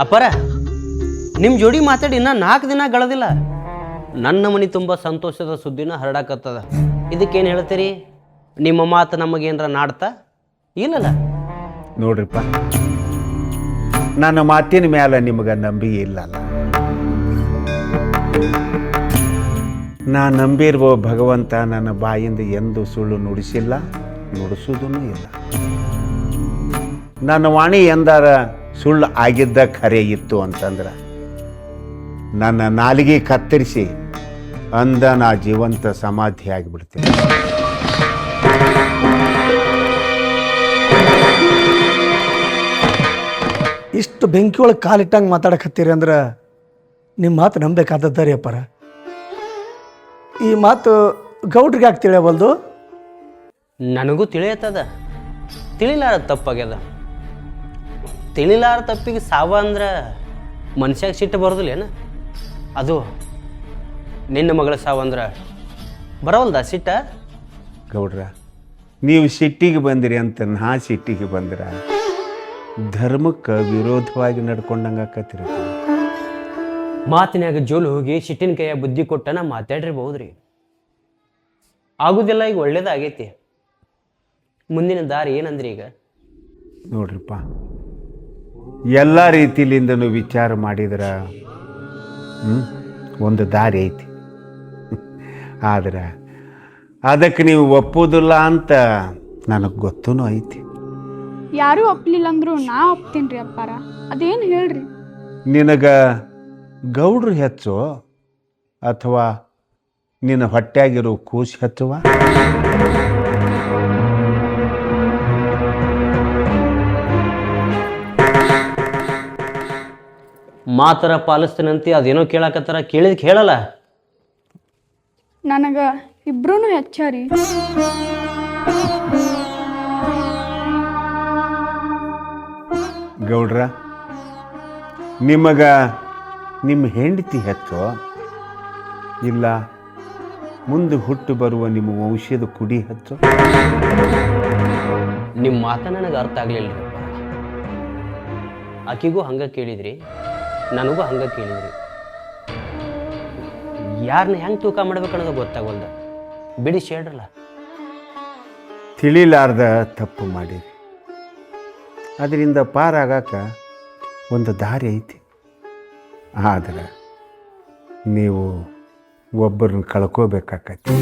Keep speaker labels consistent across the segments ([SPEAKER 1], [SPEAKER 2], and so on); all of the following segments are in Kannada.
[SPEAKER 1] ಅಪ್ಪರ ನಿಮ್ಮ ಜೋಡಿ ಮಾತಾಡಿ ಇನ್ನೂ 4 ದಿನ ಗಳದಿಲ್ಲ. ನನ್ನ ಮನೆ ತುಂಬ ಸಂತೋಷದ ಸುದ್ದಿನ ಹರಡಾಕತ್ತದ. ಇದಕ್ಕೇನು ಹೇಳ್ತೀರಿ? ನಿಮ್ಮ ಮಾತು ನಮಗೇನರ ನಾಡ್ತಾ ಇಲ್ಲಲ್ಲ?
[SPEAKER 2] ನೋಡ್ರಿಪ್ಪ, ನನ್ನ ಮಾತಿನ ಮೇಲೆ ನಿಮಗೆ ನಂಬಿಕೆ ಇಲ್ಲಲ್ಲ. ನಾ ನಂಬಿರುವ ಭಗವಂತ ನನ್ನ ಬಾಯಿಂದ ಎಂದು ಸುಳ್ಳು ನುಡಿಸಿಲ್ಲ, ನುಡಿಸೋದೂ ಇಲ್ಲ. ನನ್ನ ವಾಣಿ ಎಂದಾರ ಸುಳ್ಳು ಆಗಿದ್ದ ಖರೆ ಇತ್ತು ಅಂತಂದ್ರೆ ನನ್ನ ನಾಲಿಗೆ ಕತ್ತರಿಸಿ ಅಂದ ನಾ ಜೀವಂತ ಸಮಾಧಿ ಆಗಿಬಿಡ್ತೀನಿ.
[SPEAKER 3] ಇಷ್ಟು ಬೆಂಕಿ ಒಳಗೆ ಕಾಲಿಟ್ಟಂಗೆ ಮಾತಾಡಕತ್ತೀರಿ ಅಂದ್ರೆ ನಿಮ್ಮ ಮಾತು ನಂಬೇಕಾದದ್ದ ರೀ ಅಪ್ಪರ. ಈ ಮಾತು ಗೌಡ್ರಿಗೆ ಯಾಕೆ ತಿಳಿಯಬಲ್ದು?
[SPEAKER 1] ನನಗೂ ತಿಳಿಯತ್ತದ. ತಿಳಿಲಾರ ತಪ್ಪಾಗ್ಯದ. ತಿಳಿಲಾರ ತಪ್ಪಿಗೆ ಸಾವ ಅಂದ್ರೆ ಮನುಷ್ಯಾಗ ಸಿಟ್ಟು ಬರೋದಿಲ್ಲೇನು? ಅದು ನಿನ್ನ ಮಗಳ ಸಾವು ಅಂದ್ರೆ ಬರೋಲ್ದ ಸಿಟ್ಟ?
[SPEAKER 2] ಗೌಡ್ರ, ನೀವು ಸಿಟ್ಟಿಗೆ ಬಂದಿರಿ ಅಂತ ನಾ ಸಿಟ್ಟಿಗೆ ಬಂದಿರ ಧರ್ಮಕ್ಕೆ ವಿರೋಧವಾಗಿ ನಡ್ಕೊಂಡಂಗೆ ಆಕತ್ತೀರಿ.
[SPEAKER 1] ಮಾತಿನಾಗ ಜೋಲು ಹೋಗಿ ಸಿಟ್ಟಿನ ಕೈಯಾಗ ಬುದ್ಧಿ ಕೊಟ್ಟ ನಾ ಮಾತಾಡಿರ್ಬಹುದ್ರಿ. ಆಗುದಿಲ್ಲ, ಈಗ ಒಳ್ಳೇದಾಗೈತಿ. ಮುಂದಿನ ದಾರಿ ಏನಂದ್ರಿ ಈಗ?
[SPEAKER 2] ನೋಡ್ರಿಪ್ಪ, ಎಲ್ಲ ರೀತಿಲಿಂದನೂ ವಿಚಾರ ಮಾಡಿದ್ರೆ ಒಂದು ದಾರಿ ಐತಿ. ಆದ್ರೆ ಅದಕ್ಕೆ ನೀವು ಒಪ್ಪೋದಿಲ್ಲ ಅಂತ ನನಗೆ ಗೊತ್ತೂ ಐತಿ.
[SPEAKER 4] ಯಾರೂ ಒಪ್ಪಲಿಲ್ಲ ಅಂದ್ರು ನಾ ಒಪ್ತೀನಿ ರೀ ಅಪ್ಪಾರ. ಅದೇನು ಹೇಳ್ರಿ?
[SPEAKER 2] ನಿನಗೆ ಗೌಡ್ರು ಹೆಚ್ಚು ಅಥವಾ ನಿನ್ನ ಹೊಟ್ಟೆಯಾಗಿರೋ ಕೂಸು ಹೆಚ್ಚುವ?
[SPEAKER 1] ಮಾತರ ಪಾಲಿಸ್ತೀನಂತೆ ಅದೇನೋ ಕೇಳಾಕತ್ತಾರ, ಕೇಳಿದ್ ಕೇಳಲ್ಲ.
[SPEAKER 4] ನನಗೆ ಇಬ್ರೂ ಹೆಚ್ಚಾರಿ.
[SPEAKER 2] ಗೌಡ್ರ, ನಿಮಗೆ ನಿಮ್ಮ ಹೆಂಡತಿ ಹೆಚ್ಚು ಇಲ್ಲ ಮುಂದೆ ಹುಟ್ಟು ಬರುವ ನಿಮ್ಮ ವಂಶದ ಕುಡಿ ಹೆಚ್ಚು?
[SPEAKER 1] ನಿಮ್ಮ ಮಾತ ನನಗೆ ಅರ್ಥ ಆಗ್ಲಿಲ್ಲ. ಆಕಿಗೂ ಹಂಗೆ ಕೇಳಿದ್ರಿ, ನನಗೂ ಹಂಗೆ ಕೇಳಿದ್ರಿ. ಯಾರನ್ನ ಹೆಂಗೆ ತೂಕ ಮಾಡ್ಬೇಕನ್ನೋದು ಗೊತ್ತಾಗಲ್ದ. ಬಿಡಿಸಿ ಹೇಳ್ರಲ್ಲ.
[SPEAKER 2] ತಿಳಿಲಾರ್ದ ತಪ್ಪು ಮಾಡಿ ಅದರಿಂದ ಪಾರಾಗಾಕ ಒಂದು ದಾರಿ ಐತಿ. ಆದರೆ ನೀವು ಒಬ್ಬರನ್ನ ಕಳ್ಕೋಬೇಕಾಕತಿ.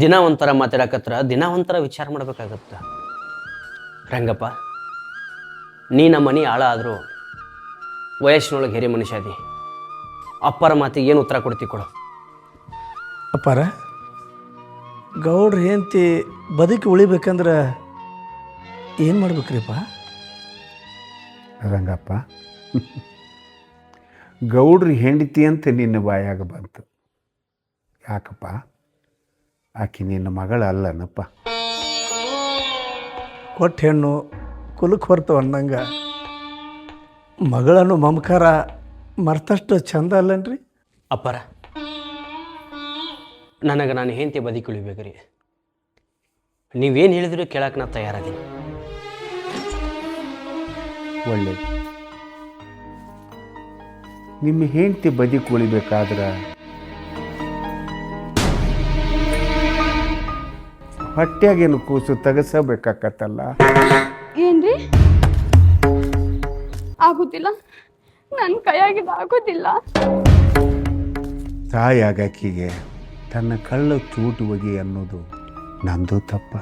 [SPEAKER 1] ದಿನ ಒಂಥರ ಮಾತಾಡಕತ್ರ ದಿನ ಒಂಥರ ವಿಚಾರ ಮಾಡ್ಬೇಕಾಗತ್ತ. ರಂಗಪ್ಪ, ನೀ ನಮ್ಮ ಮನೆ ಆಳ ಆದರೂ ವಯಸ್ಸಿನೊಳಗೆ ಹಿರಿಯ ಮನುಷ್ಯ ಅದಿ. ಅಪ್ಪರ ಮಾತಿಗೆ ಏನು ಉತ್ತರ ಕೊಡ್ತಿ ಕೊಡು.
[SPEAKER 3] ಅಪ್ಪಾರ, ಗೌಡ್ರು ಹೆಂಡತಿ ಬದುಕಿ ಉಳಿಬೇಕಂದ್ರೆ ಏನು ಮಾಡ್ಬೇಕ್ರಿಪ್ಪ?
[SPEAKER 2] ರಂಗಪ್ಪ, ಗೌಡ್ರು ಹೆಂಡತಿ ಅಂತ ನಿನ್ನ ಬಾಯಾಗ ಬಂತು. ಯಾಕಪ್ಪ? ಆಕೆ ನಿನ್ನ ಮಗಳ ಅಲ್ಲನಪ್ಪ.
[SPEAKER 3] ಕೊಟ್ಟ ಹೆಣ್ಣು ಕುಲಕ್ಕೆ ಹೊರ್ತು ಅನ್ನಂಗೆ ಮಗಳನ್ನು ಮಮಕಾರ ಮರ್ತಷ್ಟು ಚಂದ ಅಲ್ಲನ್ರಿ?
[SPEAKER 1] ಅಪ್ಪರ, ನನಗೆ ನಾನು ಹೆಂಡತಿ ಬದುಕಿ ಉಳಿಬೇಕ್ರಿ. ನೀವೇನು ಹೇಳಿದ್ರು ಕೇಳಕ್ಕೆ ನಾ ತಯಾರಾದೀನಿ.
[SPEAKER 2] ಒಳ್ಳೇದು. ನಿಮ್ಮ ಹೆಂಡತಿ ಬದುಕಿ ಉಳಿಬೇಕಾದ್ರೆ ಹೊಟ್ಟೆಗೇನು ಕೂಸು ತೆಗೆಸಬೇಕಾಕತ್ತಲ್ಲ?
[SPEAKER 4] ಏನ್ರಿ? ಆಗುದಿಲ್ಲ, ನನ್ನ ಕೈಯಾಗಿದ್ದು ಆಗೋದಿಲ್ಲ.
[SPEAKER 2] ತಾಯಾಗಕ್ಕಿಗೆ ತನ್ನ ಕಳ್ಳ ಚೂಟು ಒಗಿ ಅನ್ನೋದು ನಂದು ತಪ್ಪ.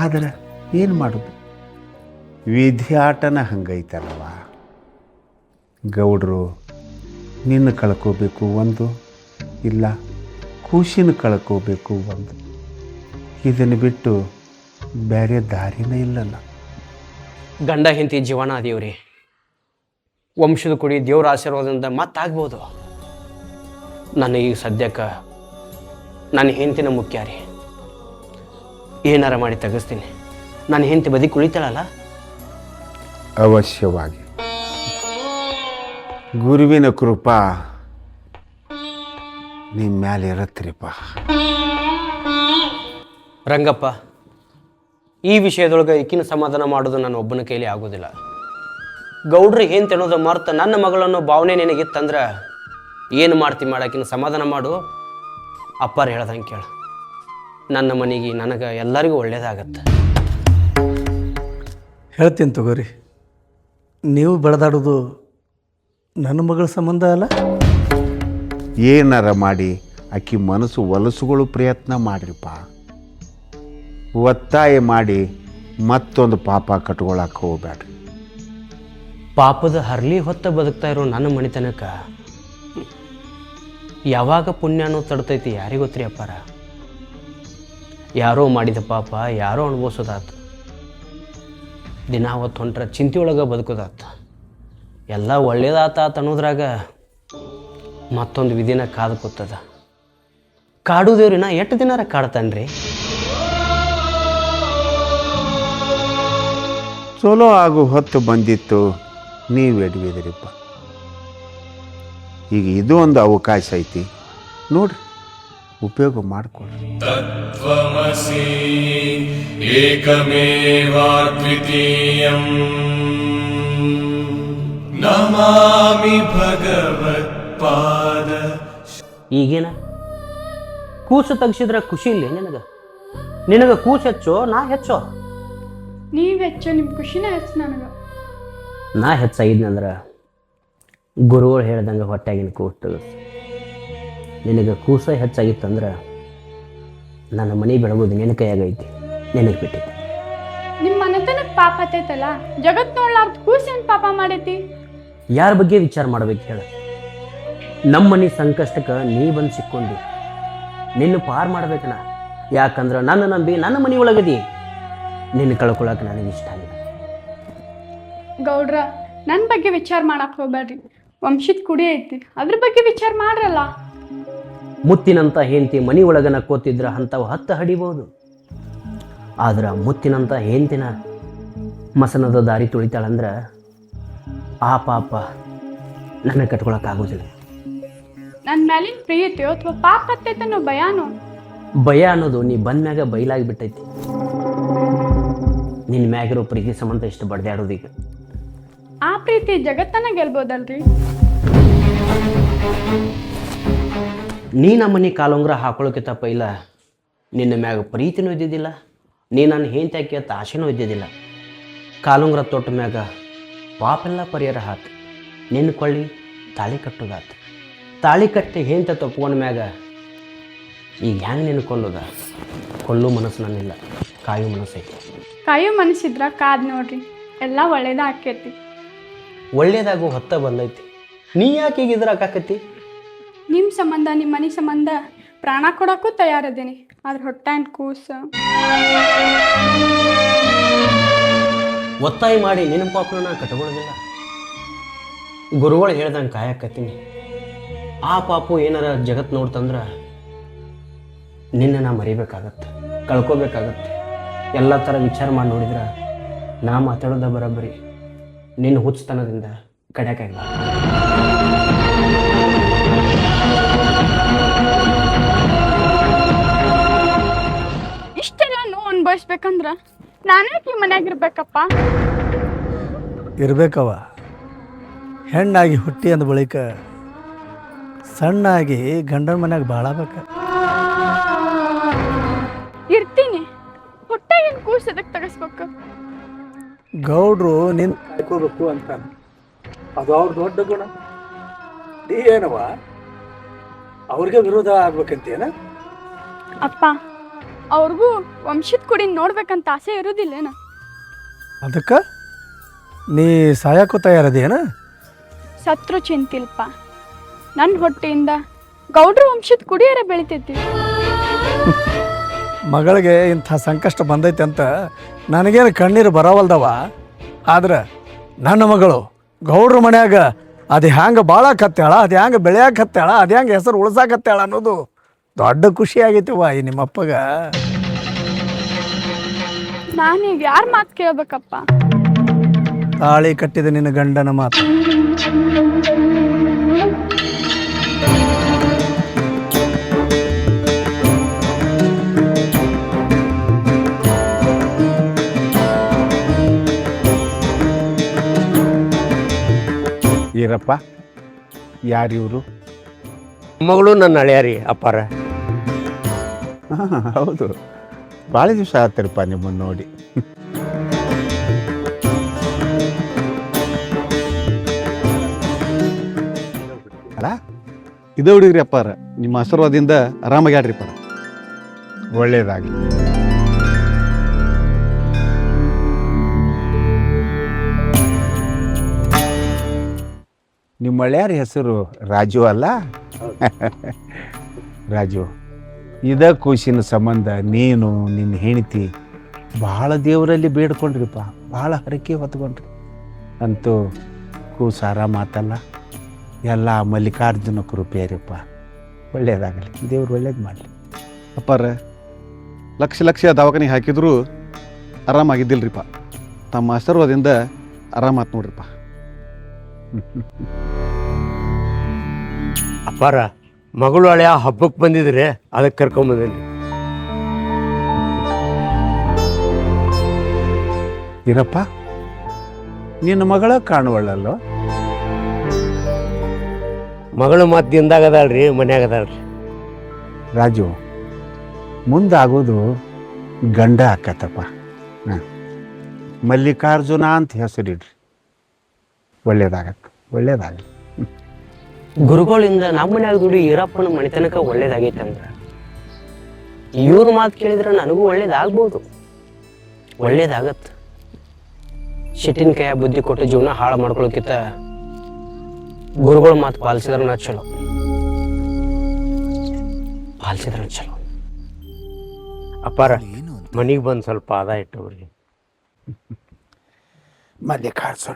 [SPEAKER 2] ಆದರೆ ಏನು ಮಾಡೋದು? ವಿಧಿ ಆಟನ ಹಂಗೈತಲ್ವ. ಗೌಡ್ರು ನಿನ್ನ ಕಳ್ಕೋಬೇಕು ಒಂದು, ಇಲ್ಲ ಖುಷಿನ ಕಳ್ಕೋಬೇಕು ಒಂದು. ಇದನ್ನು ಬಿಟ್ಟು ಬೇರೆ ದಾರಿನೇ ಇಲ್ಲಲ್ಲ.
[SPEAKER 1] ಗಂಡ ಹೆಂಡತಿ ಜೀವನ ಅದೀವ್ರಿ. ವಂಶದ ಕುಡಿ ದೇವ್ರ ಆಶೀರ್ವಾದದಿಂದ ಮತ್ತಾಗ್ಬೋದು. ನನಗೆ ಸದ್ಯಕ್ಕೆ ನನ್ನ ಹೆಂಡತಿನ ಮುಖ್ಯ ರೀ. ಏನಾರ ಮಾಡಿ ತೆಗೆಸ್ತೀನಿ. ನನ್ನ ಹೆಂಡತಿ ಬದುಕಿ ಉಳಿತಾಳಲ್ಲ?
[SPEAKER 2] ಅವಶ್ಯವಾಗಿ. ಗುರುವಿನ ಕೃಪಾ ನಿಮ್ಮ ಮ್ಯಾಲೆ ಇರತ್ರಿಪ್ಪ.
[SPEAKER 1] ರಂಗಪ್ಪ, ಈ ವಿಷಯದೊಳಗೆ ಈಕಿನ ಸಮಾಧಾನ ಮಾಡೋದು ನನ್ನ ಒಬ್ಬನ ಕೈಲಿ ಆಗೋದಿಲ್ಲ. ಗೌಡ್ರಿ ಏನು ತಿನ್ನೋದು ಮರ್ತ ನನ್ನ ಮಗಳನ್ನು ಭಾವನೆ ನಿನಗಿತ್ತಂದ್ರೆ ಏನು ಮಾಡ್ತಿ ಮಾಡಾಕಿನ ಸಮಾಧಾನ ಮಾಡು. ಅಪ್ಪಾರು ಹೇಳ್ದಂಗೆ ಕೇಳು. ನನ್ನ ಮನೆಗೆ ನನಗೆ ಎಲ್ಲರಿಗೂ ಒಳ್ಳೇದಾಗತ್ತೆ.
[SPEAKER 3] ಹೇಳ್ತೀನಿ ತಗೋರಿ. ನೀವು ಬೆಳೆದಾಡೋದು ನನ್ನ ಮಗಳ ಸಂಬಂಧ ಅಲ್ಲ.
[SPEAKER 2] ಏನಾರ ಮಾಡಿ ಆಕಿ ಮನಸ್ಸು ಒಲಸುಗಳು ಪ್ರಯತ್ನ ಮಾಡಿರಿಪ್ಪ. ಒತ್ತಾಯ ಮಾಡಿ ಮತ್ತೊಂದು ಪಾಪ ಕಟ್ಕೊಳಕ್ಕೆ ಹೋಗ್ಬೇಡ್ರಿ.
[SPEAKER 1] ಪಾಪದ ಹರ್ಲಿ ಹೊತ್ತ ಬದುಕ್ತಾ ಇರೋ ನನ್ನ ಮನೆತನಕ್ಕೆ ಯಾವಾಗ ಪುಣ್ಯನೂ ತಡ್ತೈತಿ ಯಾರಿಗೆ ಗೊತ್ತ್ರಿ ಅಪ್ಪಾರ. ಯಾರೋ ಮಾಡಿದ ಪಾಪ ಯಾರೋ ಅನುಭವಿಸೋದಾತು. ದಿನ ಹೊತ್ತು ಹೊಂಟ್ರೆ ಚಿಂತೆಯೊಳಗೆ ಬದುಕೋದಾತ. ಎಲ್ಲ ಒಳ್ಳೇದಾತ ಅನ್ನೋದ್ರಾಗ ಮತ್ತೊಂದು ವಿಧಿನ ಕಾದು ಕೂತದ. ಕಾಡುದೇವ್ರಿನ ಎಷ್ಟು ದಿನಾರ ಕಾಡ್ತಾನ್ರಿ.
[SPEAKER 2] ಚಲೋ ಆಗೋ ಹೊತ್ತು ಬಂದಿತ್ತು, ನೀವು ಎಡವಿದಿರಿಪ್ಪ. ಈಗ ಇದು ಒಂದು ಅವಕಾಶ ಐತಿ, ನೋಡ್ರಿ ಉಪಯೋಗ ಮಾಡಿಕೊಡ್ರಿ.
[SPEAKER 5] ತತ್ವಮಸಿ ಏಕಮೇವಾದ್ವಿತೀಯಂ ನಮಾಮಿ ಭಗವತ್ಪಾದ.
[SPEAKER 1] ಈಗೇನ ಕೂಸು ತೆಗ್ಸಿದ್ರೆ ಖುಷಿ ಇಲ್ಲ ನಿನಗೆ ಕೂಸು ಹೆಚ್ಚೋ ನಾ ಹೆಚ್ಚೋ?
[SPEAKER 4] ನೀವು ಹೆಚ್ಚು, ನಿಮ್ಮ ಖುಷಿನ ಹೆಚ್ಚು ನನಗೆ.
[SPEAKER 1] ನಾ ಹೆಚ್ಚಾಗಿದ್ನಂದ್ರೆ ಗುರುಗಳು ಹೇಳ್ದಂಗೆ ಹೊಟ್ಟೆಗಿನ ಕೂಸು ತೆಗೆದು. ನಿನಗೆ ಕೂಸ ಹೆಚ್ಚಾಗಿತ್ತಂದ್ರೆ ನನ್ನ ಮನೆ ಬೆಳಗೋದು ನಿನ್ನ ಕೈಯಾಗೈತಿ, ನಿನಗೆ ಬಿಟ್ಟೈತಿ.
[SPEAKER 4] ನಿಮ್ಮ ಮನೆತನಕ್ಕೆ ಪಾಪ ಹತ್ತೈತಲ್ಲ, ಜಗತ್ ನೋಡ್ಲಾರ್ದು ಕೂಸೇನು ಪಾಪ ಮಾಡೈತಿ?
[SPEAKER 1] ಯಾರ ಬಗ್ಗೆ ವಿಚಾರ ಮಾಡ್ಬೇಕು ಹೇಳ? ನಮ್ಮ ಮನೆ ಸಂಕಷ್ಟಕ್ಕೆ ನೀ ಬಂದು ಸಿಕ್ಕೊಂಡು ನಿನ್ನ ಪಾರು ಮಾಡ್ಬೇಕನ. ಯಾಕಂದ್ರೆ ನನ್ನ ನಂಬಿ ನನ್ನ ಮನೆ ಒಳಗದಿ. ನಿನ್ನ ಕಳ್ಕೊಳಕ್ಕೆ ನನಗೆ ಇಷ್ಟ ಇಲ್ಲ.
[SPEAKER 4] ಗೌಡ್ರ, ನನ್ನ ಬಗ್ಗೆ ವಿಚಾರ ಮಾಡಕ್ಕೆ ಹೋಗ್ಬೇಡ್ರಿ. ವಂಶದ ಕುಡಿ ಐತಿ, ಅದ್ರ ಬಗ್ಗೆ ವಿಚಾರ ಮಾಡ್ರಲ್ಲ.
[SPEAKER 1] ಮುತ್ತಿನಂತ ಹೆಂಡತಿ ಮನಿ ಒಳಗ ನಕ್ಕೋತಿದ್ರ ಅಂಥವು 10 ಹಡಿಬೋದು. ಆದ್ರೆ ಮುತ್ತಿನಂತ ಹೆಂಡತಿನ ಮಸನದ ದಾರಿ ತುಳಿತಾಳಂದ್ರೆ ಆ ಪಾಪ ನನ್ನ ಕಟ್ಕೊಳಕ್ಕಾಗೋದಿಲ್ಲ.
[SPEAKER 4] ನನ್ನ ಮೇಲಿನ ಪ್ರೀತಿಯೋ ಅಥವಾ ಪಾಪ ಹತ್ತೈತನೋ ಭಯಾನೋ?
[SPEAKER 1] ಭಯ ಅನ್ನೋದು ನೀ ಬಂದ್ಮ್ಯಾಗ ಬಯಲಾಗಿಬಿಟ್ಟೈತಿ. ನಿನ್ನ ಮ್ಯಾಗಿರೋ ಪ್ರೀತಿ ಸಂಬಂಧ ಇಷ್ಟು ಬಡ್ದಾಡೋದೀಗ.
[SPEAKER 4] ಆ ಪ್ರೀತಿ ಜಗತ್ತನ್ನ ಗೆಲ್ಬೋದಲ್ರಿ?
[SPEAKER 1] ನೀ ನಮ್ಮನೆ ಕಾಲುಂಗ್ರ ಹಾಕೊಳ್ಳೋಕ್ಕಿಂತ ಪೈಲ ನಿನ್ನ ಮ್ಯಾಗ ಪ್ರೀತಿನೂ ಇದ್ದಿದ್ದಿಲ್ಲ, ನೀ ನನ್ನ ಹೆಂಡತಿ ಹಾಕಿ ಅಂತ ಆಸೆನೂ ಇದ್ದಿದ್ದಿಲ್ಲ. ಕಾಲುಂಗ್ರ ತೊಟ್ಟ ಮ್ಯಾಗ ಪಾಪೆಲ್ಲ ಪರಿಹಾರ ಹಾಕಿ ನಿನ್ನ ಕೊಳ್ಳಿ ತಾಳಿ ಕಟ್ಟೋದಾತು. ತಾಳಿ ಕಟ್ಟಿ ಹೆಂಡತಿ ತಪ್ಕೊಂಡ ಮ್ಯಾಗ ಈಗ ಹೆಂಗೆ ನಿನ್ನ ಕೊಲ್ಲೋದ? ಕೊಲ್ಲೋ ಮನಸ್ಸು ನನ್ನಿಲ್ಲ, ಕಾಯೋ ಮನಸ್ಸೈತಿ.
[SPEAKER 4] ಕಾಯೋ ಮನಸ್ಸಿದ್ರ ಕಾದ್ ನೋಡ್ರಿ, ಎಲ್ಲ ಒಳ್ಳೇದ ಆಕೈತಿ.
[SPEAKER 1] ಒಳ್ಳೇದಾಗೋ ಹೊತ್ತ ಬಂದೈತಿ, ನೀ ಯಾಕೆ ಈಗ ಇದ್ರಾಕತಿ?
[SPEAKER 4] ನಿಮ್ಮ ಸಂಬಂಧ, ನಿಮ್ಮ ಮನೆ ಸಂಬಂಧ ಪ್ರಾಣ ಕೊಡೋಕ್ಕೂ ತಯಾರದೇನಿ. ಆದ್ರೆ ಹೊಟ್ಟೆನ್ ಕೂಸ
[SPEAKER 1] ಒತ್ತಾಯ ಮಾಡಿ ನಿನ್ನ ಪಾಪನ ನಾ ಕಟ್ಕೊಳ್ಳೋದಿಲ್ಲ. ಗುರುಗಳು ಹೇಳ್ದಂಗೆ ಕಾಯಕತ್ತೀನಿ. ಆ ಪಾಪು ಏನಾರ ಜಗತ್ತು ನೋಡ್ತಂದ್ರೆ ನಿನ್ನ ನಾ ಮರಿಬೇಕಾಗತ್ತೆ, ಕಳ್ಕೊಬೇಕಾಗತ್ತೆ. ಎಲ್ಲ ಥರ ವಿಚಾರ ಮಾಡಿ ನೋಡಿದ್ರೆ ನಾ ಮಾತಾಡೋದ ಬರೋಬ್ಬರಿ ನಿನ್ನ ಹುಚ್ಚತನದಿಂದ ಕಡ್ಯಾಕಾಗಿಲ್ಲ.
[SPEAKER 4] ಇಷ್ಟೆಲ್ಲ ನೋವು ಅನ್ಭವಿಸ್ಬೇಕಂದ್ರ ನಾನ್ಯಾಕೆ ಈ ಮನ್ಯಾಗಿರ್ಬೇಕಪ್ಪ?
[SPEAKER 3] ಇರ್ಬೇಕವ. ಹೆಣ್ಣಾಗಿ ಹುಟ್ಟಿ ಅಂದ ಬಳಿಕ ಸಣ್ಣಾಗಿ ಗಂಡನ ಮನ್ಯಾಗ ಬಾಳಬೇಕ.
[SPEAKER 4] ಇರ್ತೀನಿ, ಹೊಟ್ಟೆಗಿನ ಕೂಸು ಎದಕ್ಕೆ ತೆಗೆಸ್ಬೇಕು?
[SPEAKER 3] ಗೌಡ್ರು ನಿನ್ ಕಾಯ್ಕೋಬೇಕು ಅಂತ ಅದು ಅವ್ರ ದೊಡ್ಡ ಗುಣ. ನೀ ಏನವ ಅವ್ರಿಗೆ ವಿರೋಧ ಆಗ್ಬೇಕಂತೇನ?
[SPEAKER 4] ಅಪ್ಪ, ಅವ್ರಿಗೂ ವಂಶದ ಕುಡಿ ನೋಡ್ಬೇಕಂತ ಆಸೆ ಇರೋದಿಲ್ಲೇನ?
[SPEAKER 3] ಅದಕ್ಕೆ ನೀ ಸಾಯಕ್ಕೂ ತಯಾರದೇನ?
[SPEAKER 4] ಸತ್ರು ಚಿಂತಿಲ್ಪ. ನನ್ನ ಹೊಟ್ಟೆಯಿಂದ ಗೌಡ್ರ ವಂಶದ ಕುಡಿಯರ ಬೆಳಿತೈತಿ.
[SPEAKER 3] ಮಗಳಿಗೆ ಇಂಥ ಸಂಕಷ್ಟ ಬಂದೈತೆ ಅಂತ ನನಗೇನು ಕಣ್ಣೀರು ಬರವಲ್ದವ. ಆದ್ರೆ ನನ್ನ ಮಗಳು ಗೌಡ್ರ ಮನ್ಯಾಗ ಅದು ಹ್ಯಾಂಗೆ ಬಾಳಕತ್ತಾಳ, ಅದು ಹ್ಯಾಂಗೆ ಬೆಳೆಯಾಕತ್ತಾಳ, ಅದು ಹ್ಯಾಂಗೆ ಹೆಸರು ಉಳ್ಸಾಕತ್ತಾಳ ಅನ್ನೋದು ದೊಡ್ಡ ಖುಷಿ ಆಗೈತಿವ ಈ ನಿಮ್ಮಪ್ಪಗ.
[SPEAKER 4] ನಾನೀಗ ಯಾರ ಮಾತು ಕೇಳ್ಬೇಕಪ್ಪ?
[SPEAKER 3] ತಾಳಿ ಕಟ್ಟಿದ ನಿನ್ನ ಗಂಡನ ಮಾತು.
[SPEAKER 2] ಯಾರಪ್ಪ ಯಾರಿವರು?
[SPEAKER 6] ಮಗಳು ನನ್ನ ಹಳೆಯಾರಿ ಅಪ್ಪಾರ.
[SPEAKER 2] ಹಾಂ ಹೌದು, ಭಾಳ ದಿವಸ ಆಯ್ತರಪ್ಪ ನಿಮ್ಮನ್ನು ನೋಡಿ.
[SPEAKER 7] ಅಲ್ಲ ಇದೇ ಹುಡುಗ್ರಿ ಅಪ್ಪಾರ, ನಿಮ್ಮ ಆಶೀರ್ವಾದದಿಂದ ಆರಾಮಾಗಿ ಆಡ್ರಿ ಅಪ್ಪಾರ.
[SPEAKER 2] ಒಳ್ಳೇದಾಗಲಿ. ನಿಮ್ಮ ಹಳೆಯರ ಹೆಸರು ರಾಜು ಅಲ್ಲ? ರಾಜು, ಇದ ಕೂಸಿನ ಸಂಬಂಧ ನೀನು ನಿನ್ನ ಹೆಂಡತಿ ಭಾಳ ದೇವರಲ್ಲಿ ಬೇಡ್ಕೊಂಡ್ರಿಪ್ಪ, ಭಾಳ ಹರಕೆ ಹೊತ್ಕೊಂಡ್ರಿ. ಅಂತೂ ಕೂಸು ಆರಾಮಾತಲ್ಲ, ಎಲ್ಲ ಮಲ್ಲಿಕಾರ್ಜುನ ಕೃಪೆ ರೀಪ್ಪ. ಒಳ್ಳೇದಾಗಲಿ, ದೇವ್ರು ಒಳ್ಳೇದು ಮಾಡಲಿ.
[SPEAKER 7] ಅಪ್ಪಾರ ಲಕ್ಷ ಲಕ್ಷ ದವಾಖಾನಿಗೆ ಹಾಕಿದ್ರು ಆರಾಮಾಗಿದ್ದಿಲ್ರಿಪ್ಪ. ತಮ್ಮ ಆಶೀರ್ವಾದದಿಂದ ಆರಾಮಾತ್ ನೋಡ್ರಿಪ್ಪ.
[SPEAKER 6] ಅಪ್ಪಾರ ಮಗಳು ಹಳೆಯ ಹಬ್ಬಕ್ಕೆ ಬಂದಿದ್ರೆ ಅದಕ್ಕೆ ಕರ್ಕೊಂಬಂದೇನಿ.
[SPEAKER 2] ಇರಪ್ಪ, ನಿನ್ನ ಮಗಳ ಕಾಣುವಳ್ಳಲ್ಲೋ?
[SPEAKER 6] ಮಗಳು ಮತ್ತೆ ದಿಂದಾಗದಾಳ್ರಿ, ಮನ್ಯಾಗದಾಳ್ರಿ.
[SPEAKER 2] ರಾಜು, ಮುಂದಾಗೋದು ಗಂಡ ಆಕತ್ತಪ್ಪ. ಹಾಂ, ಮಲ್ಲಿಕಾರ್ಜುನ ಅಂತ ಹೆಸರಿಡ್ರಿ. ಒಳ್ಳೇದಾಗತ್ತೆ, ಒಳ್ಳೇದಾಗಲಿ.
[SPEAKER 1] ಗುರುಗಳಿಂದ ನಮ್ಮ ಮನ್ಯಾಗ ದುಡಿ ಈರಪ್ಪನ ಮನೆತನಕ ಒಳ್ಳೇದಾಗೈತೆ ಅಂದ್ರೆ ಇವ್ರ ಮಾತು ಕೇಳಿದ್ರೆ ನನಗೂ ಒಳ್ಳೇದಾಗ್ಬೋದು, ಒಳ್ಳೇದಾಗತ್ತೆ. ಶಿಟ್ಟಿನ ಕೈಯ ಬುದ್ಧಿ ಕೊಟ್ಟು ಜೀವನ ಹಾಳು ಮಾಡ್ಕೊಳಕ್ಕಿಂತ ಗುರುಗಳ ಮಾತು ಪಾಲಿಸಿದ್ರೆ ಚಲೋ, ಪಾಲಿಸಿದ್ರೆ ಚಲೋ.
[SPEAKER 6] ಅಪ್ಪಾರ ಮನೆಗೆ ಬಂದು ಸ್ವಲ್ಪ ಆದಾಯ ಇಟ್ಟವ್ರಿ.
[SPEAKER 2] ಮಲ್ಲಿಕಾರ್ಜುನ,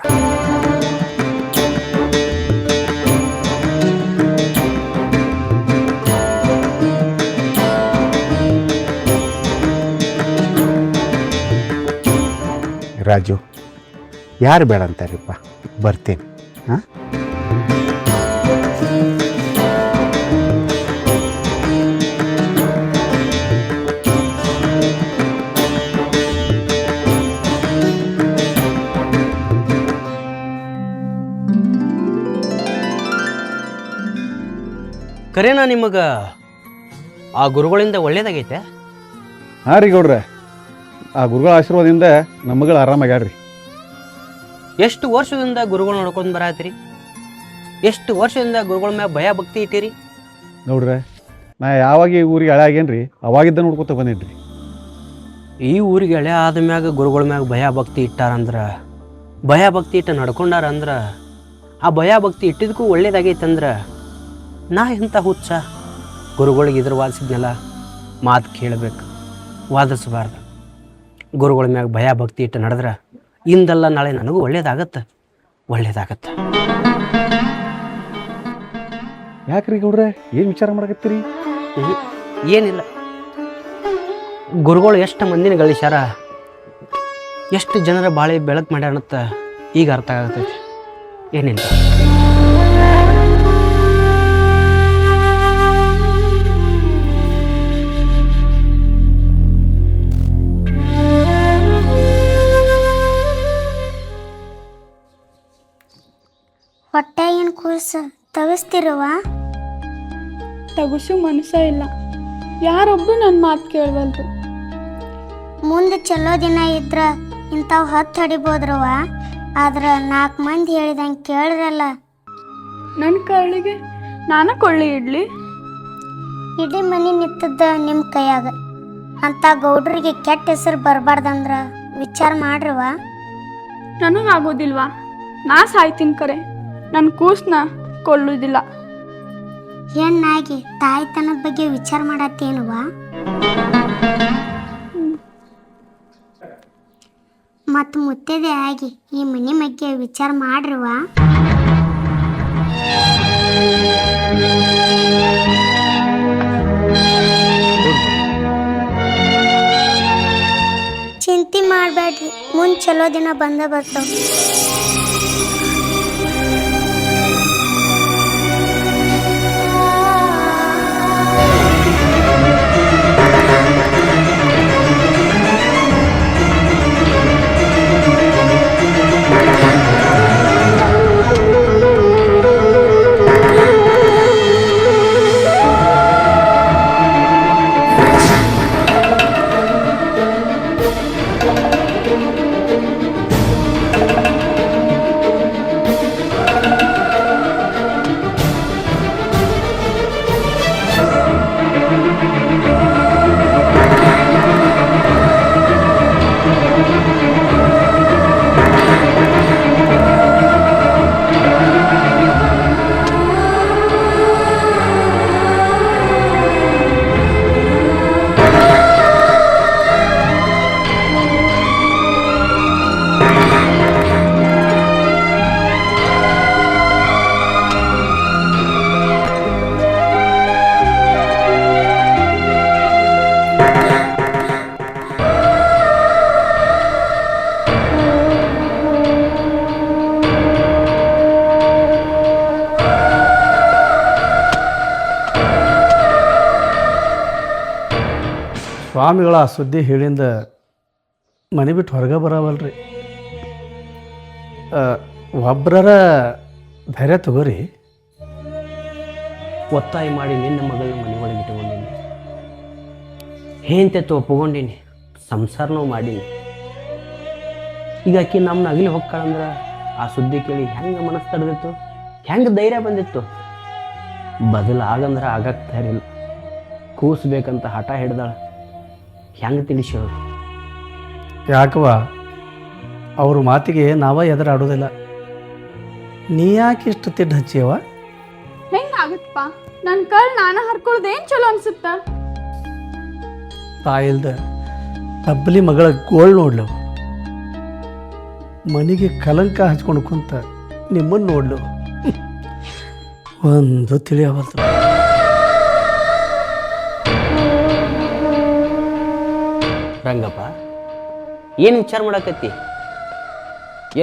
[SPEAKER 2] ರಾಜು, ಯಾರು ಬೇಡ ಅಂತಾರಿಪ್ಪ, ಬರ್ತೀನಿ. ಹಾಂ,
[SPEAKER 1] ಕರೇನಾ ನಿಮಗೆ ಆ ಗುರುಗಳಿಂದ ಒಳ್ಳೇದಾಗೈತೆ?
[SPEAKER 7] ಹಾಂ ರೀ ಗೌಡ್ರೆ, ಆ ಗುರುಗಳ ಆಶೀರ್ವಾದದಿಂದ ನಮ್ಮ ಮಗಳು ಆರಾಮಾಗಿ ಆಡ್ರಿ.
[SPEAKER 1] ಎಷ್ಟು ವರ್ಷದಿಂದ ಗುರುಗಳು ನೋಡ್ಕೊಂಡು ಬರತ್ತೀರಿ? ಎಷ್ಟು ವರ್ಷದಿಂದ ಗುರುಗಳ ಮ್ಯಾಗ ಭಯ ಭಕ್ತಿ ಇಟ್ಟಿರಿ?
[SPEAKER 7] ನೋಡ್ರೆ, ನಾ ಯಾವಾಗ ಈ ಊರಿಗೆ ಹಳೆ ಆಗೇನ್ರಿ ಅವಾಗಿದ್ದ ನೋಡ್ಕೊತ ಬಂದಿದ್ರಿ.
[SPEAKER 1] ಈ ಊರಿಗೆ ಎಳೆ ಆದ ಮ್ಯಾಗ ಗುರುಗಳ ಮ್ಯಾಗ ಭಯ ಭಕ್ತಿ ಇಟ್ಟಾರಂದ್ರೆ, ಭಯ ಭಕ್ತಿ ಇಟ್ಟು ನಡ್ಕೊಂಡಾರಂದ್ರೆ, ಆ ಭಯ ಭಕ್ತಿ ಇಟ್ಟಿದ್ದಕ್ಕೂ ಒಳ್ಳೇದಾಗೈತಂದ್ರೆ ನಾ ಎಂಥ ಹುಚ್ಚ? ಗುರುಗಳಿಗೆ ಇದ್ರ ವಾದಿಸಿದ್ನೆಲ್ಲ ಮಾತು ಕೇಳಬೇಕು, ವಾದಿಸಬಾರ್ದು. ಗುರುಗಳ ಮ್ಯಾಗ ಭಯ ಭಕ್ತಿ ಇಟ್ಟು ನಡೆದ್ರೆ ಇಂದಲ್ಲ ನಾಳೆ ನನಗೂ ಒಳ್ಳೇದಾಗತ್ತೆ, ಒಳ್ಳೇದಾಗತ್ತೆ.
[SPEAKER 7] ಯಾಕ್ರಿ ಗೌಡ್ರೆ, ಏನು ವಿಚಾರ ಮಾಡಕತ್ತೀರಿ?
[SPEAKER 1] ಏನಿಲ್ಲ, ಗುರುಗಳು ಎಷ್ಟು ಮಂದಿನ ಗಳಿಸ್ಯಾರ, ಎಷ್ಟು ಜನರ ಬಾಳೆ ಬೆಳಕು ಮಾಡ್ಯಾರನ್ನತ್ತ ಈಗ ಅರ್ಥ ಆಗತೈತಿ. ಏನಿಲ್ಲ.
[SPEAKER 8] ಹೊಟ್ಟೆಗಿನ ಕೂಸು ತಗಸ್ತಿರುವ?
[SPEAKER 4] ತಗುಸು ಮನಸ್ಸ ಇಲ್ಲ, ಯಾರೊಬ್ಬರು ನನ್ನ ಮಾತು ಕೇಳವಲ್ರು.
[SPEAKER 8] ಮುಂದೆ ಚಲೋ ದಿನ ಇದ್ರ ಇಂಥವು ಹತ್ತು ಹೊಡಿಬೋದ್ರವ, ಆದ್ರೆ 4 ಮಂದಿ ಹೇಳಿದಂಗೆ ಕೇಳಿದ್ರಲ್ಲ.
[SPEAKER 4] ನನ್ನ ಕರಳಿಗೆ ನಾನು ಕೊಳ್ಳಿ ಇಡ್ಲಿ?
[SPEAKER 8] ಇಡೀ ಮನೆ ನಿಂತದ್ದ ನಿಮ್ಮ ಕೈಯಾಗ. ಅಂಥ ಗೌಡ್ರಿಗೆ ಕೆಟ್ಟ ಹೆಸರು ಬರಬಾರ್ದಂದ್ರ ವಿಚಾರ ಮಾಡ್ರವ.
[SPEAKER 4] ನನಗಾಗೋದಿಲ್ವಾ? ನಾ ಸಾಯ್ತೀನಿ ಕರೆ, ನನ್ನ ಕೂಸನ್ನ ಕೊಲ್ಲುವುದಿಲ್ಲ.
[SPEAKER 8] ಹೆಣ್ಣಾಗಿ ತಾಯ್ತನದ ಬಗ್ಗೆ ವಿಚಾರ ಮಾಡತ್ತೇನುವ? ಮತ್ತು ಮುತ್ತೈದೆ ಆಗಿ ಈ ಮನೆ ಬಗ್ಗೆ ವಿಚಾರ ಮಾಡ್ರವ. ಚಿಂತೆ ಮಾಡಬೇಡ್ರಿ, ಮುಂದೆ ಚಲೋ ದಿನ ಬಂದ ಬರ್ತಾವ.
[SPEAKER 3] ಸ್ವಾಮಿಗಳ ಆ ಸುದ್ದಿ ಹೇಳಿಂದ ಮನೆ ಬಿಟ್ಟು ಹೊರಗೆ ಬರವಲ್ರಿ. ಒಬ್ಬರ ಧೈರ್ಯ ತಗೋರಿ.
[SPEAKER 1] ಒತ್ತಾಯ ಮಾಡಿ ನಿನ್ನ ಮಗಳನ್ನ ಮನೆ ಒಳಗೆ ಇಟ್ಕೊಂಡೀನಿ, ಹೇಂತೆತ್ತು ಒಪ್ಪಿಕೊಂಡೀನಿ, ಸಂಸಾರನೂ ಮಾಡೀನಿ. ಈಗ ಆಕಿ ನಮ್ಮನ್ನ ಅಗಲಿ ಹೋಗ್ಕಳಂದ್ರೆ ಆ ಸುದ್ದಿ ಕೇಳಿ ಹೆಂಗೆ ಮನಸ್ಸು ತಡೆದಿತ್ತು, ಹೆಂಗೆ ಧೈರ್ಯ ಬಂದಿತ್ತು? ಬದಲಾಗಂದ್ರೆ ಆಗಕ್ಕೆ ತಯಾರಿಲ್ಲ. ಕೂಸ್ಬೇಕಂತ ಹಠ ಹಿಡ್ದಾಳ. ಹೆಂಗೆ ತಿಳಿಸಿ ಹೇಳು?
[SPEAKER 3] ಯಾಕವ ಅವ್ರ ಮಾತಿಗೆ ನಾವ ಎದುರಾಡೋದಿಲ್ಲ. ನೀ ಯಾಕೆ ಇಷ್ಟು ತಿಡ್ಡು ಹಚ್ಚಿಯವ?
[SPEAKER 4] ಹೆಂಗಾಗುತ್ತಪ್ಪ? ನನ್ನ ಕಳ್ ನಾನು ಹರ್ಕೊಳ್ಳೋದು ಏನು ಚಲೋ ಅನ್ಸುತ್ತ?
[SPEAKER 3] ತಾಯಿಲ್ದ ತಬ್ಬಲಿ ಮಗಳ ಗೋಳ್ ನೋಡ್ಲು, ಮನೆಗೆ ಕಲಂಕ ಹಚ್ಕೊಂಡು ಕುಂತ ನಿಮ್ಮನ್ನು ನೋಡ್ಲು, ಒಂದು ತಿಳಿಯವಲ್ತು.
[SPEAKER 1] ರಂಗಪ್ಪ, ಏನು ವಿಚಾರ ಮಾಡಾಕತ್ತಿ?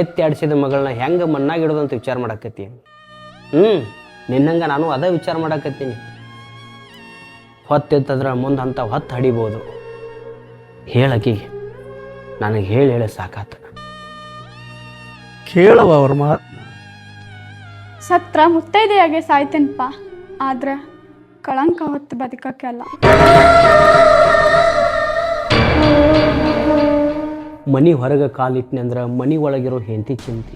[SPEAKER 1] ಎತ್ತಿ ಆಡಿಸಿದ ಮಗಳನ್ನ ಹೆಂಗೆ ಮಣ್ಣಾಗಿಡೋದಂತ ವಿಚಾರ ಮಾಡಾಕತ್ತಿ? ನಿನ್ನಂಗೆ ನಾನು ಅದೇ ವಿಚಾರ ಮಾಡಾಕತ್ತೀನಿ. ಹೊತ್ತೆತ್ತಂದ್ರೆ ಮುಂದೆ ಅಂತ ಹೊತ್ತು ಹಡಿಬೋದು. ಹೇಳಕ್ಕಿಗೆ ನನಗೆ ಹೇಳಿ ಸಾಕಾತ.
[SPEAKER 3] ಕೇಳವ ಅವ್ರ ಮಾತು.
[SPEAKER 4] ಸತ್ರ ಮುತ್ತೈದೆಯಾಗೆ ಸಾಯ್ತೇನಪ್ಪ, ಆದ್ರೆ ಕಳಂಕ ಹೊತ್ತು ಬದುಕಕ್ಕೆಲ್ಲ.
[SPEAKER 1] ಮನೆ ಹೊರಗೆ ಕಾಲಿಟ್ನೆ ಅಂದ್ರೆ ಮನೆ ಒಳಗಿರೋ ಹೆಂಡತಿ ಚಿಂತಿ,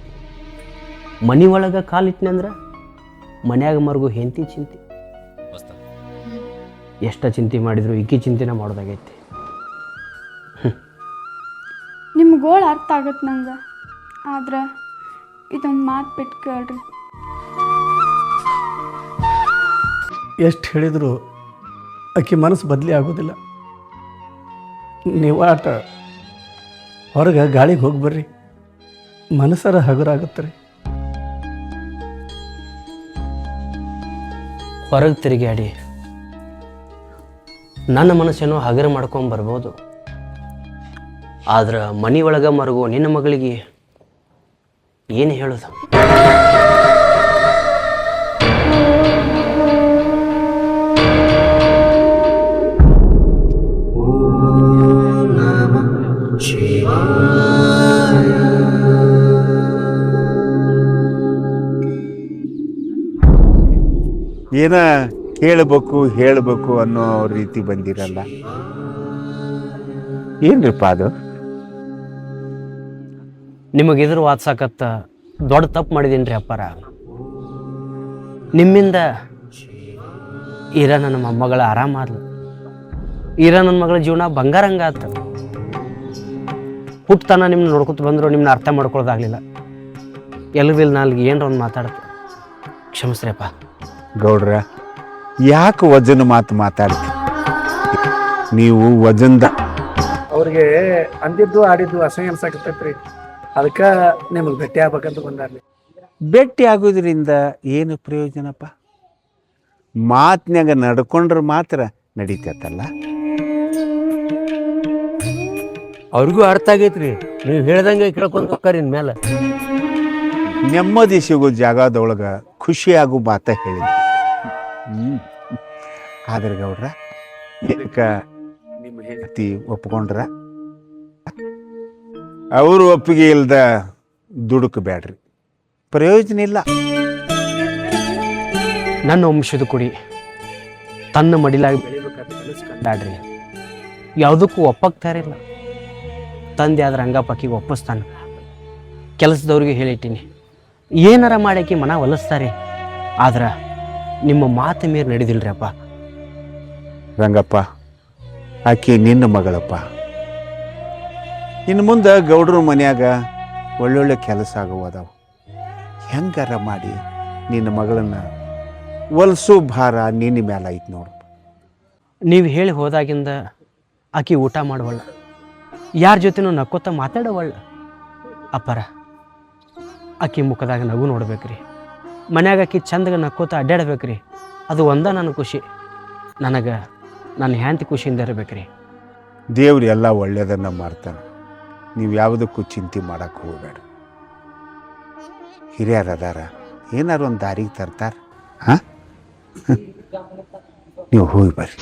[SPEAKER 1] ಮನೆ ಒಳಗೆ ಕಾಲಿಟ್ನೆ ಅಂದ್ರೆ ಮನ್ಯಾಗ ಮರ್ಗು ಹೆಂಡತಿ ಚಿಂತಿ. ಎಷ್ಟು ಚಿಂತೆ ಮಾಡಿದ್ರು ಈಕಿ ಚಿಂತೆನ ಮಾಡೋದಾಗೈತಿ.
[SPEAKER 4] ನಿಮ್ಮ ಗೋಳು ಅರ್ಥ ಆಗತ್ತೆ ನಂಗೆ, ಆದ್ರೆ ಇದೊಂದು ಮಾತು ಬಿಟ್ಟು ಕೇಳ್ರಿ.
[SPEAKER 3] ಎಷ್ಟು ಹೇಳಿದ್ರು ಆಕೆ ಮನಸ್ಸು ಬದಲಿ ಆಗೋದಿಲ್ಲ. ನೀವು ಆಟ ಹೊರಗೆ ಗಾಳಿಗೆ ಹೋಗಿ ಬರ್ರಿ, ಮನಸ್ಸರ ಹಗುರಾಗುತ್ತೆ ರೀ.
[SPEAKER 1] ಹೊರಗೆ ತಿರುಗಾಡಿ ನನ್ನ ಮನಸ್ಸೇನೋ ಹಗರ ಮಾಡ್ಕೊಂಡು ಬರ್ಬೋದು, ಆದ್ರೆ ಮನೆ ಒಳಗೆ ಮರಗೋ ನಿನ್ನ ಮಗಳಿಗೆ ಏನು ಹೇಳೋದು?
[SPEAKER 2] ಏನ ಹೇಳಬೇಕು ಅನ್ನೋ ರೀತಿ ಬಂದಿರಲ್ಲ. ಏನ್ರಿಪ್ಪ ಅದು?
[SPEAKER 1] ನಿಮಗಿದ್ರ ವಾದ್ಸಾಕತ್ತ ದೊಡ್ಡ ತಪ್ಪು ಮಾಡಿದೀನಿ ರೀ ಅಪ್ಪಾರ. ನಿಮ್ಮಿಂದ ಇರ ನನ್ನ ಮೊಮ್ಮಗಳ ಆರಾಮಾದ್ಲು, ಇರ ನನ್ನ ಮಗಳ ಜೀವನ ಬಂಗಾರಂಗ ಆತ. ಹುಟ್ಟತನ ನಿಮ್ಮನ್ನ ನೋಡ್ಕೊತ ಬಂದ್ರು ನಿಮ್ಮನ್ನ ಅರ್ಥ ಮಾಡ್ಕೊಳ್ಳೋದಾಗಲಿಲ್ಲ. ಎಲ್ಲದಿಲ್ಲ ನಾಲ್ಗೆ ಏನರ ಒಂದು ಮಾತಾಡ್ತು, ಕ್ಷಮಿಸ್ರಪ್ಪ.
[SPEAKER 2] ಗೌಡ್ರ, ಯಾಕೆ ವಜನ ಮಾತು ಮಾತಾಡ್ತಿ? ನೀವು ವಜನ್ದ
[SPEAKER 3] ಅವ್ರಿಗೆ ಅಂದಿದ್ದು ಆಡಿದ್ದು ಅಸಹ್ಯ ಅನ್ಸಾಕತ್ತೈತ್ರಿ. ಅದಕ್ಕೆ ನಿಮಗೆ ಭೇಟಿ ಆಗ್ಬೇಕಂತ ಬಂದಾರ್ರಿ.
[SPEAKER 2] ಭೇಟಿ ಆಗೋದ್ರಿಂದ ಏನು ಪ್ರಯೋಜನಪ್ಪ? ಮಾತಿನಾಗ ನಡ್ಕೊಂಡ್ರೆ ಮಾತ್ರ ನಡೀತೈತಲ್ಲ.
[SPEAKER 6] ಅವ್ರಿಗೂ ಅರ್ಥ ಆಗೈತ್ರಿ, ನೀವು ಹೇಳ್ದಂಗೆ ಕೇಳ್ಕೊಂಡು ಹೋಗ್ತಾರ ಇನ್ಮೇಲೆ.
[SPEAKER 2] ನೆಮ್ಮದಿ ಸಿಗೋ ಜಾಗದೊಳಗೆ ಖುಷಿಯಾಗೋ ಮಾತ ಹೇಳಿದ್ವಿ. ಆದ್ರೆ ಗೌಡ್ರ, ಇದಕ್ಕೆ ನಿಮ್ಮ ಹೆಂಡತಿ ಒಪ್ಕೊಂಡ್ರ? ಅವರು ಒಪ್ಪಿಗೆ ಇಲ್ದ ದುಡುಕಬೇಡ್ರಿ, ಪ್ರಯೋಜನ ಇಲ್ಲ.
[SPEAKER 1] ನನ್ನ ವಂಶದ ಕುಡಿ ತನ್ನ ಮಡಿಲಾಗಿ ಬೆಳಿಬೇಕಂತ ಕನಸ್ಕೊಂಡಾಡ್ರಿ, ಯಾವುದಕ್ಕೂ ಒಪ್ಪಕ್ತಾರಿಲ್ಲ. ತಂದೆ ಆದ್ರೆ ರಂಗಪ್ಪಕ್ಕಿಗೆ ಒಪ್ಪಿಸ್ತಾನೆ. ಕೆಲಸದವ್ರಿಗೆ ಹೇಳಿಟ್ಟಿನಿ, ಏನಾರ ಮಾಡಕ್ಕೆ ಮನ ಒಲಿಸ್ತಾರೆ, ಆದ್ರೆ ನಿಮ್ಮ ಮಾತು ಮೀರಿ ನಡೆದಿಲ್ರಿ ಅಪ್ಪ.
[SPEAKER 2] ರಂಗಪ್ಪ, ಆಕೆ ನಿನ್ನ ಮಗಳಪ್ಪ. ಇನ್ನು ಮುಂದೆ ಗೌಡ್ರ ಮನ್ಯಾಗ ಒಳ್ಳೊಳ್ಳೆ ಕೆಲಸ ಆಗುವದಾವು. ಹೆಂಗಾರ ಮಾಡಿ ನಿನ್ನ ಮಗಳನ್ನ ಹೊಲ್ಸೋ ಭಾರ ನಿನ್ನ ಮೇಲೆ ಐತೆ ನೋಡು.
[SPEAKER 1] ನೀವು ಹೇಳಿ ಹೋದಾಗಿಂದ ಆಕೆ ಊಟ ಮಾಡುವಳ್ಳ, ಯಾರ ಜೊತೆನೂ ನಕ್ಕೋತ ಮಾತಾಡವಳ್ಳ. ಅಪ್ಪರ, ಆಕೆ ಮುಖದಾಗ ನಗು ನೋಡ್ಬೇಕ್ರಿ, ಮನ್ಯಾಗ ಆಕಿ ಚಂದಾಗ ನಕ್ಕೋತ ಅಡ್ಡಾಡ್ಬೇಕ್ರಿ. ಅದು ಒಂದ ನನ್ನ ಖುಷಿ. ನನಗೆ ನನ್ನ ಹ್ಯಾಂತಿ ಖುಷಿಯಿಂದ ಇರಬೇಕ್ರಿ.
[SPEAKER 2] ದೇವ್ರು ಎಲ್ಲ ಒಳ್ಳೆಯದನ್ನು ಮಾಡ್ತಾನೆ. ನೀವು ಯಾವುದಕ್ಕೂ ಚಿಂತೆ ಮಾಡಕ್ಕೆ ಹೋಗಬೇಡ. ಹಿರಿಯರು ಅದಾರ, ಏನಾರು ಒಂದು ದಾರಿಗೆ ತರ್ತಾರೆ. ಹಾಂ, ನೀವು ಹೋಗಿ ಬರ್ರಿ.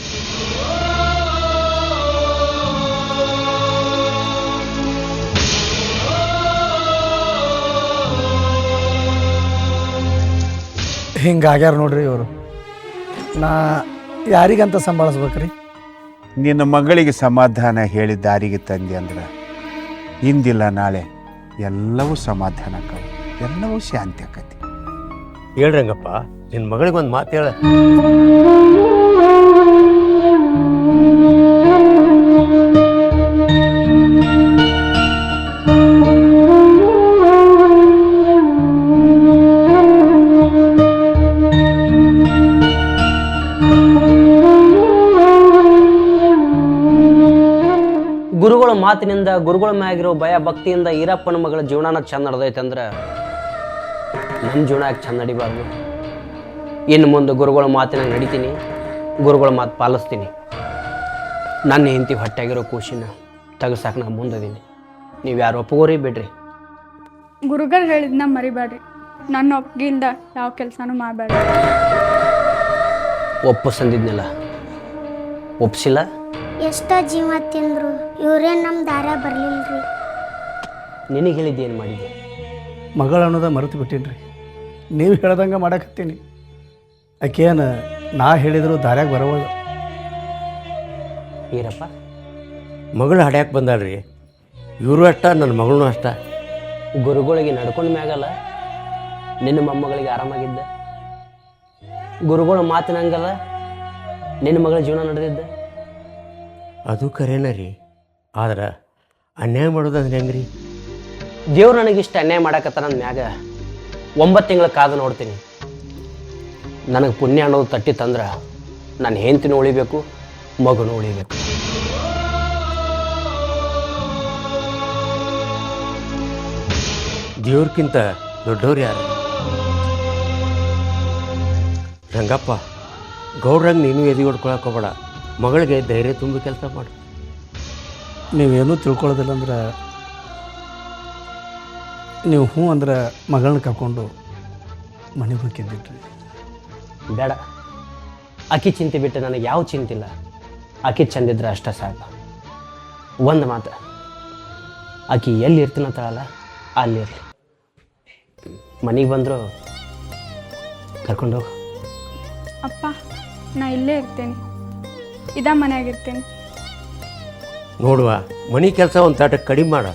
[SPEAKER 3] ಹಿಂಗಾಗ್ಯಾರ ನೋಡ್ರಿ ಇವರು. ನಾ ಯಾರಿಗಂತ ಸಂಭಾಳಿಸ್ಬೇಕ್ರಿ?
[SPEAKER 2] ನಿನ್ನ ಮಗಳಿಗೆ ಸಮಾಧಾನ ಹೇಳಿ ದಾರಿಗೆ ತಂದೆ ಅಂದ್ರೆ ಇಂದಿಲ್ಲ ನಾಳೆ ಎಲ್ಲವೂ ಸಮಾಧಾನ ಆಕ್ಕವು, ಎಲ್ಲವೂ ಶಾಂತಿ ಆಕತಿ.
[SPEAKER 6] ಹೇಳ್ರಂಗಪ್ಪ, ನಿನ್ನ ಮಗಳಿಗೆ ಒಂದು ಮಾತು ಹೇಳ.
[SPEAKER 1] ಗುರುಗಳ ಮಾತಿನಿಂದ, ಗುರುಗಳ ಮ್ಯಾಗಿರೋ ಭಯ ಭಕ್ತಿಯಿಂದ ಈರಪ್ಪನ ಮಗಳ ಜೀವನನ ಚಂದ ನಡೆದೈತೆ ಅಂದ್ರೆ ನನ್ನ ಜೀವನ ಯಾಕೆ ಚಂದ ನಡಿಬಾರ್ದು? ಇನ್ನು ಮುಂದೆ ಗುರುಗಳ ಮಾತಿನ ನಡಿತೀನಿ, ಗುರುಗಳ ಮಾತು ಪಾಲಿಸ್ತೀನಿ. ನನ್ನ ಹೆಂಡತಿ ಹೊಟ್ಟೆಗಿರೋ ಖುಷಿನ ತೆಗೆಸಾಕ ನಾ ಮುಂದದೀನಿ. ನೀವು ಯಾರು ಒಪ್ಪಗೋರಿ ಬಿಡ್ರಿ.
[SPEAKER 4] ಗುರುಗಳು ಹೇಳಿದ್ನ ಮರಿಬೇಡ್ರಿ. ನನ್ನ ಒಪ್ಪಿಗೆಯಿಂದ ಯಾವ ಕೆಲಸನೂ ಮಾಡಬೇಡ್ರಿ.
[SPEAKER 1] ಒಪ್ಪಿಸಂದಿದ್ನಿಲ್ಲ, ಒಪ್ಸಿಲ್ಲ.
[SPEAKER 8] ಎಷ್ಟ ಜೀವ ತಿಂದ್ರು ಇವ್ರೇನು ನಮ್ಮ ದಾರ ಬರ್ಲಿಲ್ರಿ.
[SPEAKER 1] ನಿನಗೆ ಹೇಳಿದ್ದೇನು ಮಾಡಿದ್ದೆ?
[SPEAKER 3] ಮಗಳು ಅನ್ನೋದ ಮರೆತು ಬಿಟ್ಟೀನಿ. ನೀವು ಹೇಳ್ದಂಗೆ ಮಾಡಕತ್ತೀನಿ. ಆಕೇನು ನಾ ಹೇಳಿದ್ರು ದಾರ್ಯಾಗ ಬರೋವಲ್ಲ.
[SPEAKER 1] ಈರಪ್ಪ,
[SPEAKER 6] ಮಗಳು ಹಡ್ಯಾಕೆ ಬಂದಾಳ್ರಿ. ಇವರು ಅಷ್ಟ, ನನ್ನ ಮಗಳೂ ಅಷ್ಟ.
[SPEAKER 1] ಗುರುಗಳಿಗೆ ನಡ್ಕೊಂಡ ಮ್ಯಾಗಲ್ಲ ನಿನ್ನ ಮೊಮ್ಮಗಳಿಗೆ ಆರಾಮಾಗಿದ್ದ. ಗುರುಗಳ ಮಾತಿನಂಗಲ್ಲ ನಿನ್ನ ಮಗಳ ಜೀವನ ನಡೆದಿದ್ದ.
[SPEAKER 6] ಅದು ಕರೇನ ರೀ, ಆದ್ರೆ ಅನ್ಯಾಯ ಮಾಡೋದಂದ್ರೆ ಹೆಂಗ್ರಿ?
[SPEAKER 1] ದೇವ್ರು ನನಗಿಷ್ಟು ಅನ್ಯಾಯ ಮಾಡಕತ್ತ ನನ್ನ ಮ್ಯಾಗ 9 ತಿಂಗಳ ಕಾದು ನೋಡ್ತೀನಿ. ನನಗೆ ಪುಣ್ಯ ಅನ್ನೋದು ತಟ್ಟಿ ತಂದ್ರೆ ನನ್ನ ಹೆಂಡತಿನೂ ಉಳಿಬೇಕು, ಮಗುನೂ ಉಳಿಬೇಕು.
[SPEAKER 6] ದೇವ್ರಕ್ಕಿಂತ ದೊಡ್ಡವ್ರು ಯಾರು? ರಂಗಪ್ಪ, ಗೌಡ್ರಂಗೆ ನೀನು ಎದೆ ಹೊಡ್ಕೊಳಕ್ಕೆ ಹೋಗ್ಬೇಡ. ಮಗಳಿಗೆ ಧೈರ್ಯ ತುಂಬಿ ಕೆಲಸ ಮಾಡು.
[SPEAKER 3] ನೀವೇನೂ ತಿಳ್ಕೊಳ್ಳೋದಿಲ್ಲ ಅಂದ್ರೆ ನೀವು ಹ್ಞೂ ಅಂದ್ರೆ ಮಗಳನ್ನ ಕರ್ಕೊಂಡು ಮನೆಗೆ ಹೋಗಿದ್ದಿಟ್ರಿ.
[SPEAKER 1] ಬೇಡ, ಅಕ್ಕಿ ಚಿಂತೆ ಬಿಟ್ಟು ನನಗೆ ಯಾವ ಚಿಂತಿಲ್ಲ. ಅಕ್ಕಿ ಚಂದಿದ್ರೆ ಅಷ್ಟೇ ಸಾಕು. ಒಂದು ಮಾತು, ಆಕಿ ಎಲ್ಲಿ ಇರ್ತೀನಂತಾಳಲ್ಲ ಅಲ್ಲಿರಲಿ. ಮನೆಗೆ ಬಂದರೂ ಕರ್ಕೊಂಡೋಗು.
[SPEAKER 4] ಅಪ್ಪ, ನಾ ಇಲ್ಲೇ ಇರ್ತೇನೆ, ಮನೆಯಾಗಿರ್ತೇನೆ.
[SPEAKER 6] ನೋಡುವ, ಮನೆ ಕೆಲಸ ಒಂದು ತಾಟ ಕಡಿಮೆ ಮಾಡ,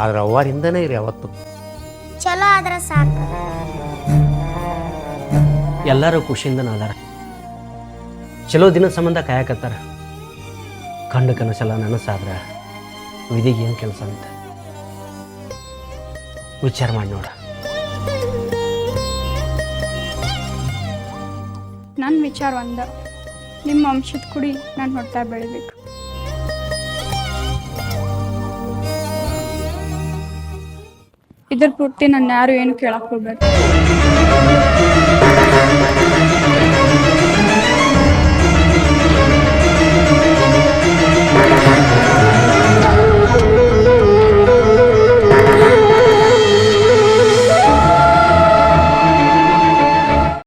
[SPEAKER 6] ಆದ್ರೆ ಅವರಿಂದನೇ ಇರಿ ಯಾವತ್ತು.
[SPEAKER 8] ಚಲೋ ಆದ್ರೆ ಸಾಕು.
[SPEAKER 1] ಎಲ್ಲರೂ ಖುಷಿಯಿಂದ ಅದಾರ. ಚಲೋ ದಿನ ಸಂಬಂಧ ಕಾಯಕತ್ತಾರ. ಕಂಡು ಕನಸೆಲ್ಲ ನನಸಾದ್ರೆ ವಿಧಿಗೆ ಏನು ಕೆಲಸ ಅಂತ ವಿಚಾರ ಮಾಡಿ ನೋಡ.
[SPEAKER 4] ನನ್ನ ವಿಚಾರ ಒಂದ, ನಿಮ್ಮ ವಂಶದ ಕುಡಿ ನಾನು ಹೊಟ್ಟೆ ಬೆಳಿಬೇಕು. ಇದ್ರ ಪೂರ್ತಿ ನನ್ನ ಯಾರು ಏನು ಕೇಳಕ್ಕೆ ಹೋಗ್ಬೇಕು.